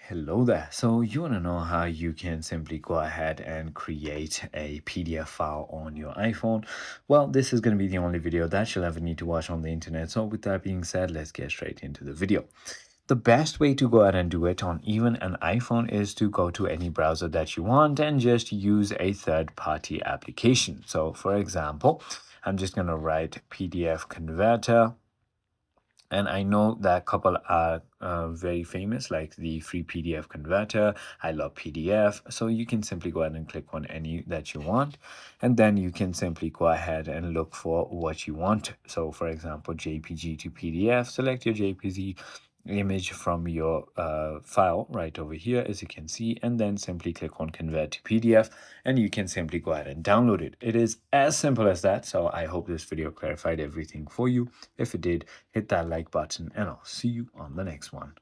Hello there. So you want to know how you can simply go ahead and create a PDF file on your iPhone? Well, this is going to be the only video that you'll ever need to watch on the internet. So with that being said, let's get straight into the video. The best way to go ahead and do it on even an iPhone is to go to any browser that you want and just use a third-party application. So for example, I'm just going to write PDF converter. And I know that couple are very famous, like the free PDF converter. I love PDF. So you can simply go ahead and click on any that you want. And then you can simply go ahead and look for what you want. So for example, JPG to PDF, select your JPG image from your file right over here, as you can see, and then simply click on convert to PDF, and you can simply go ahead and download it. It is as simple as that. So I hope this video clarified everything for you. If it did, hit that like button, and I'll see you on the next one.